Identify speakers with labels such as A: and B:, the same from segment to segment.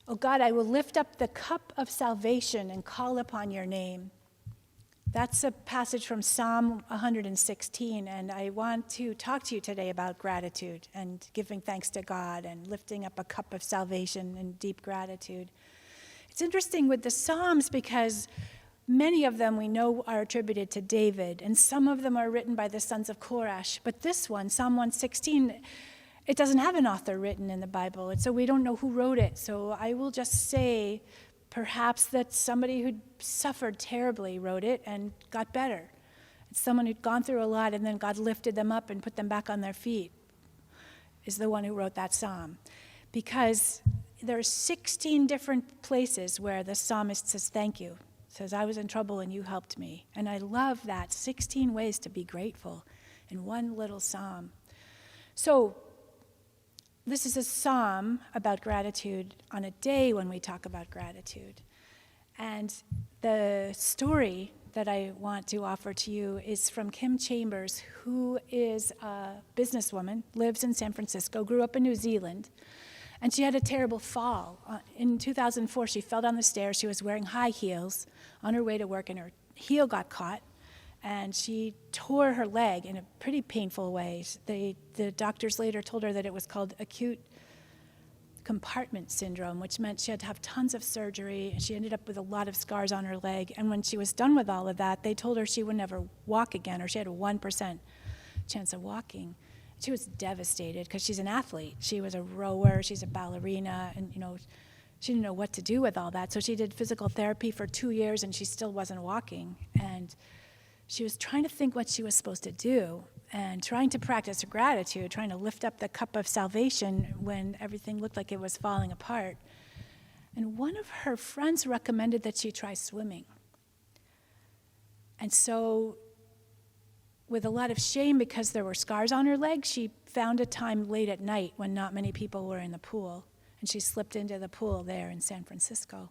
A: O God, I will lift up the cup of salvation and call upon your name. That's a passage from Psalm 116, and I want to talk to you today about gratitude and giving thanks to God and lifting up a cup of salvation and deep gratitude. It's interesting with the Psalms because many of them we know are attributed to David, and some of them are written by the sons of Korash. But this one, Psalm 116, it doesn't have an author written in the Bible, and so we don't know who wrote it. So I will just say perhaps that somebody who'd suffered terribly wrote it and got better. It's someone who'd gone through a lot and then God lifted them up and put them back on their feet is the one who wrote that psalm. Because there are 16 different places where the psalmist says, thank you. Says, I was in trouble and you helped me. And I love that, 16 ways to be grateful in one little psalm. So this is a psalm about gratitude on a day when we talk about gratitude. And the story that I want to offer to you is from Kim Chambers, who is a businesswoman, lives in San Francisco, grew up in New Zealand, and she had a terrible fall. In 2004, she fell down the stairs. She was wearing high heels on her way to work, and her heel got caught, and she tore her leg in a pretty painful way. The doctors later told her that it was called acute compartment syndrome, which meant she had to have tons of surgery, and she ended up with a lot of scars on her leg. And when she was done with all of that, they told her she would never walk again, or she had a 1% chance of walking. She was devastated because she's an athlete. She was a rower, she's a ballerina, and she didn't know what to do with all that. So she did physical therapy for 2 years, and she still wasn't walking. And she was trying to think what she was supposed to do and trying to practice gratitude, trying to lift up the cup of salvation when everything looked like it was falling apart. And one of her friends recommended that she try swimming. And so, with a lot of shame because there were scars on her leg, she found a time late at night when not many people were in the pool. And she slipped into the pool there in San Francisco.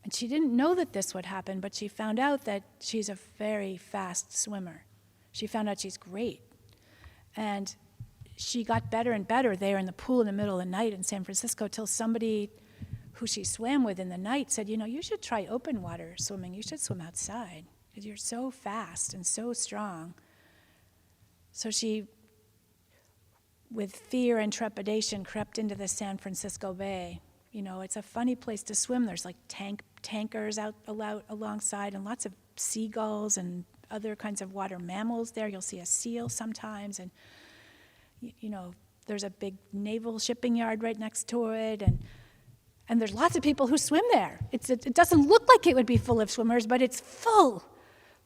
A: And she didn't know that this would happen, but she found out that she's a very fast swimmer. She found out she's great. And she got better and better there in the pool in the middle of the night in San Francisco till somebody who she swam with in the night said, you should try open water swimming. You should swim outside because you're so fast and so strong. So she, with fear and trepidation, crept into the San Francisco Bay. It's a funny place to swim. There's like tankers out alongside and lots of seagulls and other kinds of water mammals there. You'll see a seal sometimes, and there's a big naval shipping yard right next to it, and there's lots of people who swim there. It doesn't look like it would be full of swimmers, but it's full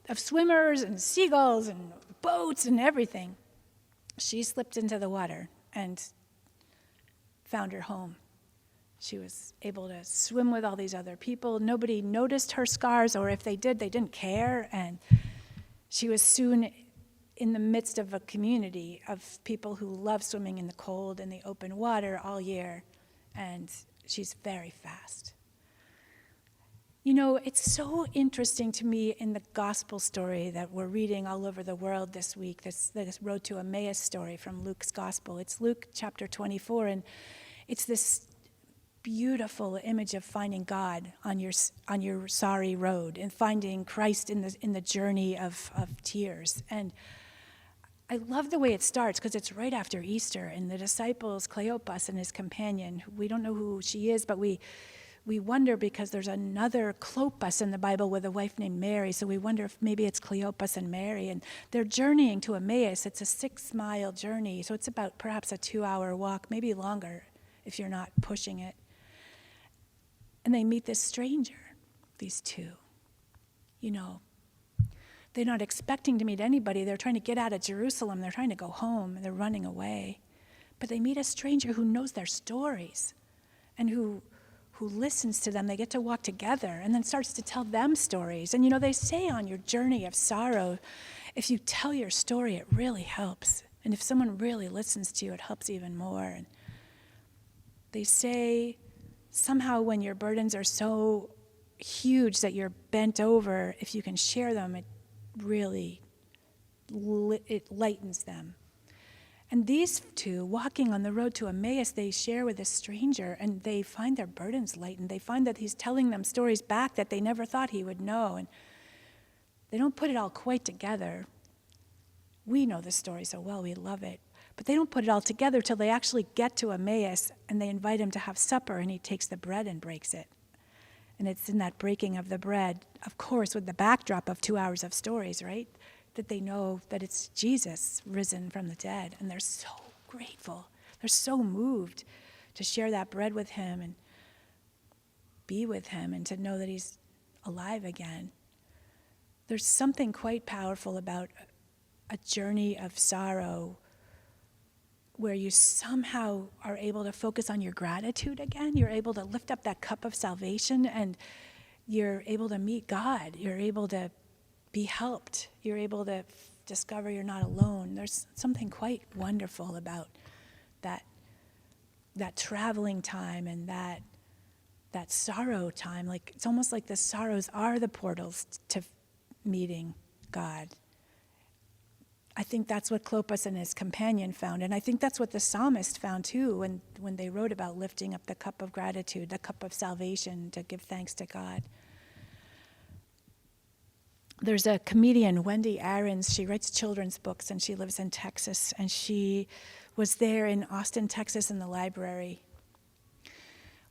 A: of swimmers and seagulls and boats and everything. She slipped into the water and found her home. She was able to swim with all these other people. Nobody noticed her scars, or if they did, they didn't care. And she was soon in the midst of a community of people who love swimming in the cold and the open water all year. And she's very fast. It's so interesting to me in the gospel story that we're reading all over the world this week, this Road to Emmaus story from Luke's gospel. It's Luke chapter 24, and it's this beautiful image of finding God on your sorry road and finding Christ in the journey of tears. And I love the way it starts because it's right after Easter, and the disciples, Cleopas and his companion, we don't know who she is, but we wonder because there's another Clopas in the Bible with a wife named Mary, so we wonder if maybe it's Cleopas and Mary, and they're journeying to Emmaus. It's a 6-mile journey, so it's about perhaps a 2-hour walk, maybe longer if you're not pushing it. And they meet this stranger, these two. They're not expecting to meet anybody. They're trying to get out of Jerusalem. They're trying to go home, and they're running away. But they meet a stranger who knows their stories and who listens to them. They get to walk together and then starts to tell them stories. And they say on your journey of sorrow, if you tell your story, it really helps. And if someone really listens to you, it helps even more. And they say, somehow when your burdens are so huge that you're bent over, if you can share them, it really it lightens them. And these two, walking on the road to Emmaus, they share with a stranger, and they find their burdens lightened. They find that he's telling them stories back that they never thought he would know. And they don't put it all quite together. We know the story so well, we love it. But they don't put it all together till they actually get to Emmaus, and they invite him to have supper, and he takes the bread and breaks it. And it's in that breaking of the bread, of course, with the backdrop of 2 hours of stories, right? That they know that it's Jesus risen from the dead. And they're so grateful. They're so moved to share that bread with him and be with him and to know that he's alive again. There's something quite powerful about a journey of sorrow where you somehow are able to focus on your gratitude again. You're able to lift up that cup of salvation, and you're able to meet God. You're able to be helped. You're able to discover you're not alone. There's something quite wonderful about that traveling time and that sorrow time. Like, it's almost like the sorrows are the portals to meeting God. I think that's what Clopas and his companion found, and I think that's what the psalmist found too when they wrote about lifting up the cup of gratitude, the cup of salvation, to give thanks to God. There's a comedian, Wendy Aarons. She writes children's books, and she lives in Texas. And she was there in Austin, Texas, in the library,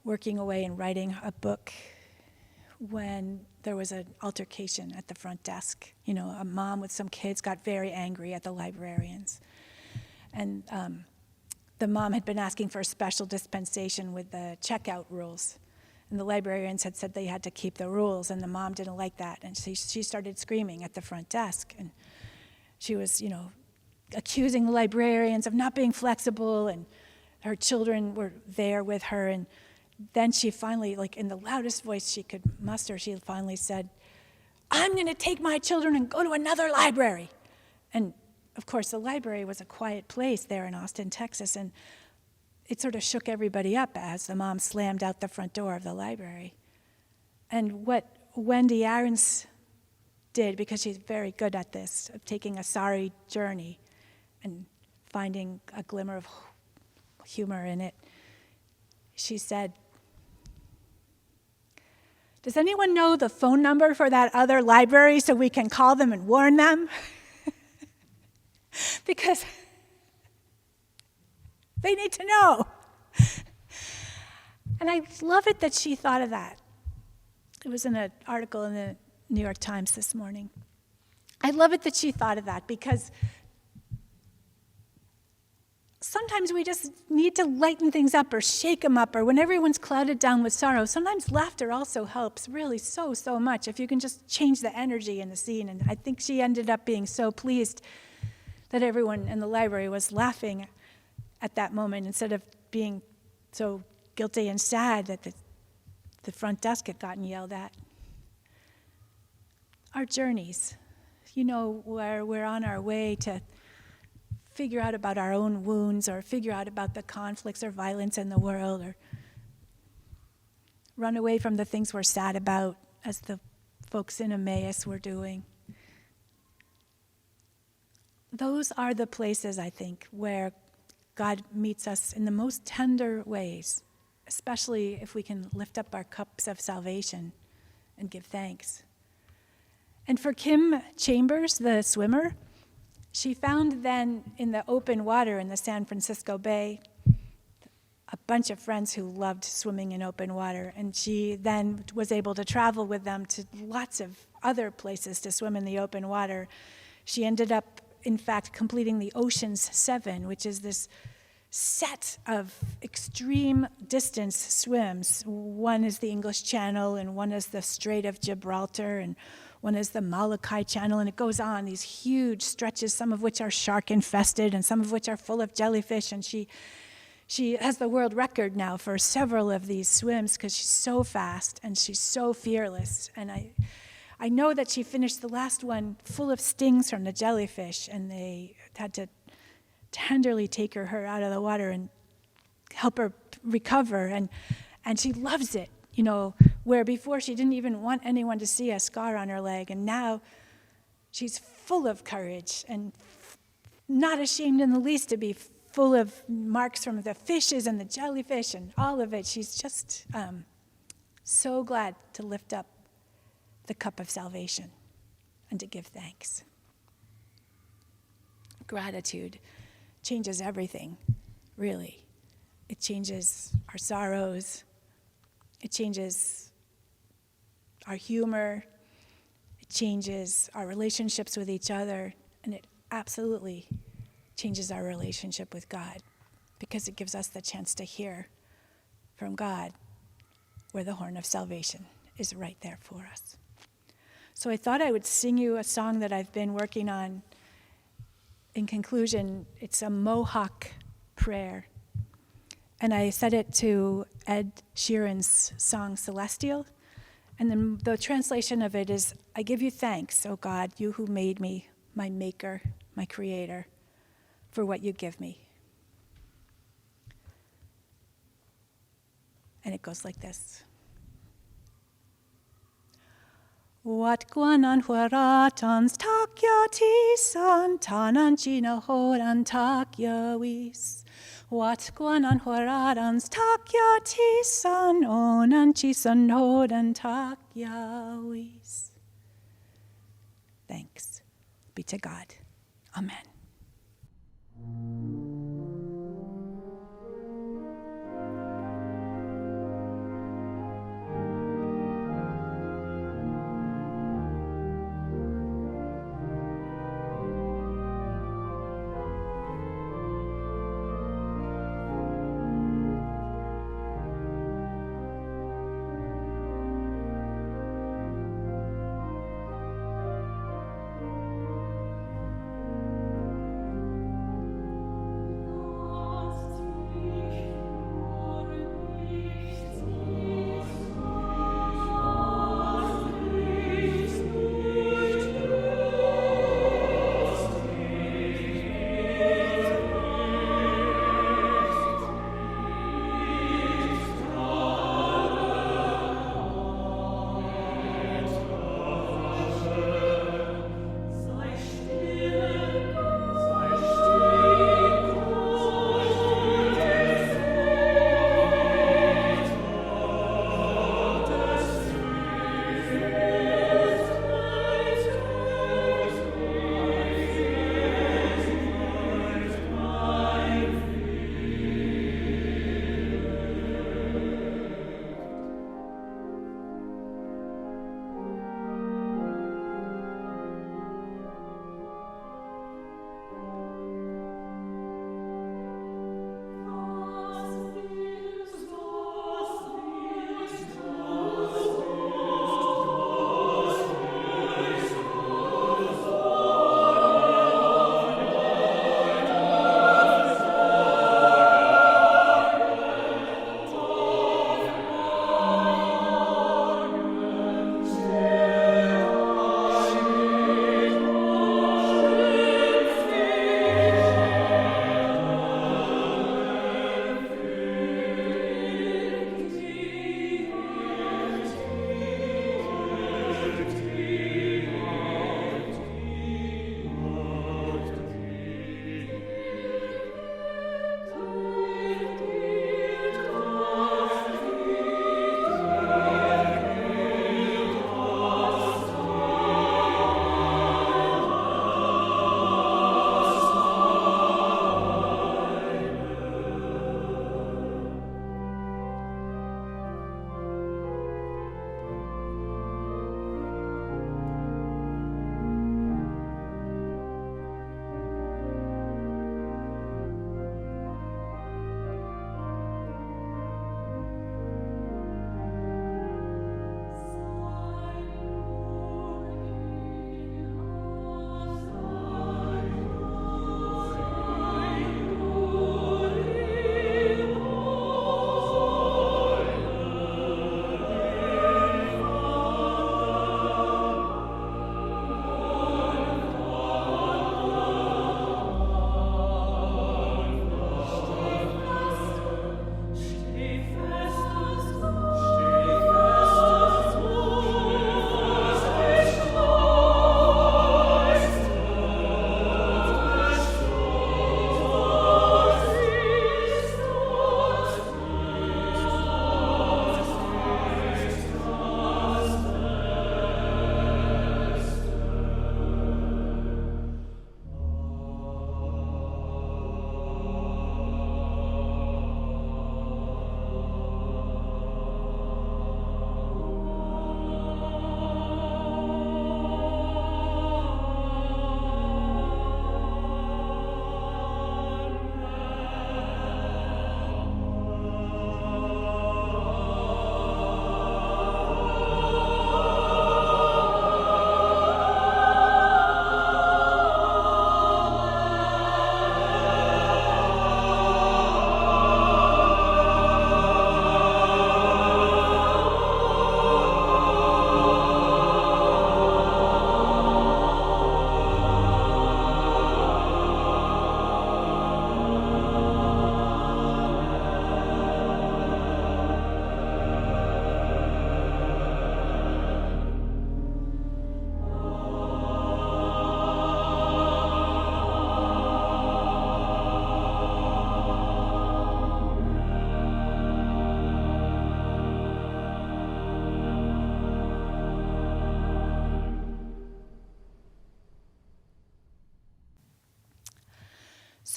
A: working away and writing a book when there was an altercation at the front desk. You know, a mom with some kids got very angry at the librarians. And the mom had been asking for a special dispensation with the checkout rules. And the librarians had said they had to keep the rules, and the mom didn't like that. And she started screaming at the front desk. And she was, accusing the librarians of not being flexible, and her children were there with her. And then she finally, like in the loudest voice she could muster, she finally said, "I'm going to take my children and go to another library." And of course, the library was a quiet place there in Austin, Texas, and it sort of shook everybody up as the mom slammed out the front door of the library. And what Wendy Aarons did, because she's very good at this, of taking a sorry journey and finding a glimmer of humor in it, she said, "Does anyone know the phone number for that other library so we can call them and warn them?" Because they need to know. And I love it that she thought of that. It was in an article in the New York Times this morning. I love it that she thought of that, because sometimes we just need to lighten things up or shake them up, or when everyone's clouded down with sorrow, sometimes laughter also helps really so much if you can just change the energy in the scene. And I think she ended up being so pleased that everyone in the library was laughing at that moment instead of being so guilty and sad that the front desk had gotten yelled at. Our journeys, where we're on our way to figure out about our own wounds, or figure out about the conflicts or violence in the world, or run away from the things we're sad about, as the folks in Emmaus were doing. Those are the places, I think, where God meets us in the most tender ways, especially if we can lift up our cups of salvation and give thanks. And for Kim Chambers, the swimmer, she found then in the open water in the San Francisco Bay a bunch of friends who loved swimming in open water, and she then was able to travel with them to lots of other places to swim in the open water. She ended up, in fact, completing the Ocean's 7, which is this set of extreme distance swims. One is the English Channel, and one is the Strait of Gibraltar, and one is the Molokai Channel, and it goes on, these huge stretches, some of which are shark-infested and some of which are full of jellyfish. And she has the world record now for several of these swims because she's so fast and she's so fearless. And I know that she finished the last one full of stings from the jellyfish, and they had to tenderly take her out of the water and help her recover. And she loves it, where before she didn't even want anyone to see a scar on her leg. And now she's full of courage and not ashamed in the least to be full of marks from the fishes and the jellyfish and all of it. She's just so glad to lift up the cup of salvation and to give thanks. Gratitude changes everything, really. It changes our sorrows. It changes our humor. It changes our relationships with each other. And it absolutely changes our relationship with God, because it gives us the chance to hear from God where the horn of salvation is right there for us. So I thought I would sing you a song that I've been working on. In conclusion, it's a Mohawk prayer. And I set it to Ed Sheeran's song Celestial. And then the translation of it is, I give you thanks, O God, you who made me, my maker, my creator, for what you give me. And it goes like this. Wat guanan huaratans takya tisan tanan china horan takya wis. Wat guanan huaratans takya tisan onan chisan horan takya wis. Thanks be to God. Amen.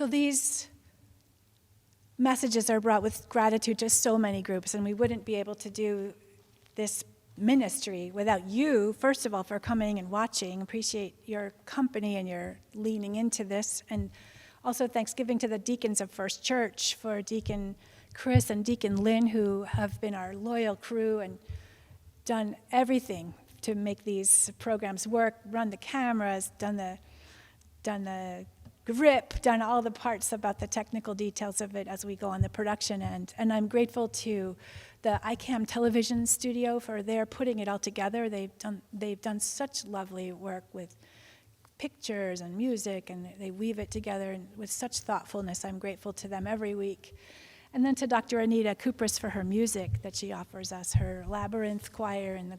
A: So these messages are brought with gratitude to so many groups, and we wouldn't be able to do this ministry without you, first of all, for coming and watching. Appreciate your company and your leaning into this. And also thanksgiving to the deacons of First Church, for Deacon Chris and Deacon Lynn, who have been our loyal crew and done everything to make these programs work, run the cameras, done the grip, done all the parts about the technical details of it as we go on the production end. And I'm grateful to the ICAM television studio for their putting it all together. They've done such lovely work with pictures and music, and they weave it together with such thoughtfulness. I'm grateful to them every week. And then to Dr. Anita Kupris for her music that she offers us, her Labyrinth Choir and the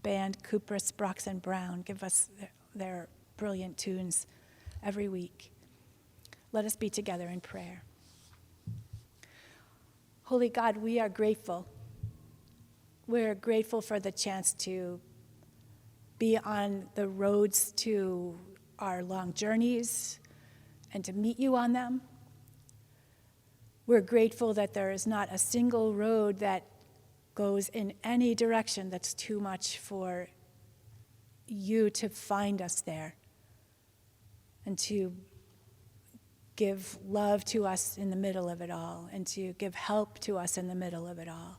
A: band Kupris, Brox and Brown give us their brilliant tunes every week. Let us be together in prayer. Holy God, we are grateful. We're grateful for the chance to be on the roads to our long journeys and to meet you on them. We're grateful that there is not a single road that goes in any direction that's too much for you to find us there and to give love to us in the middle of it all, and to give help to us in the middle of it all.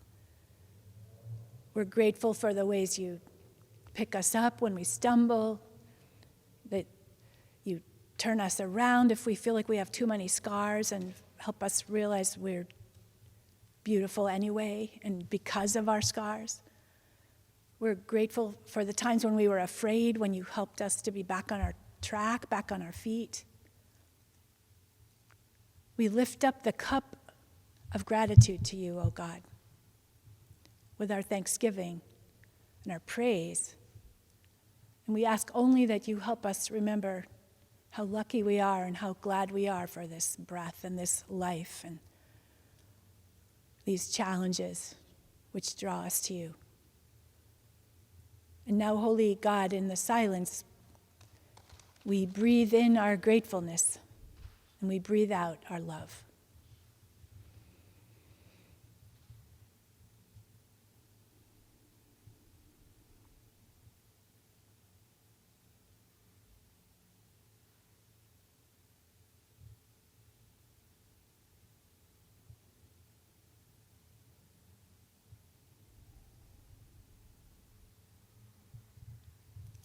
A: We're grateful for the ways you pick us up when we stumble, that you turn us around if we feel like we have too many scars, and help us realize we're beautiful anyway, and because of our scars. We're grateful for the times when we were afraid, when you helped us to be back on our track, back on our feet. We lift up the cup of gratitude to you, O God, with our thanksgiving and our praise. And we ask only that you help us remember how lucky we are and how glad we are for this breath and this life and these challenges which draw us to you. And now, Holy God, in the silence, we breathe in our gratefulness and we breathe out our love.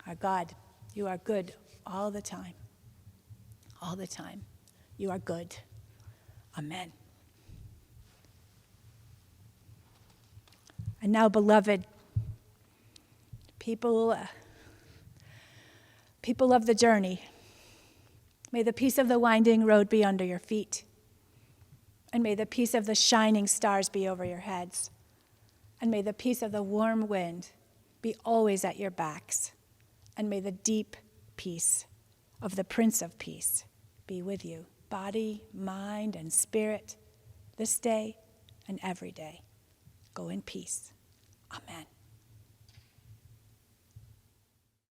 A: Our God, you are good all the time. All the time. You are good. Amen. And now, beloved, people of the journey, may the peace of the winding road be under your feet, and may the peace of the shining stars be over your heads, and may the peace of the warm wind be always at your backs, and may the deep peace of the Prince of Peace be with you, body, mind, and spirit, this day and every day. Go in peace. Amen.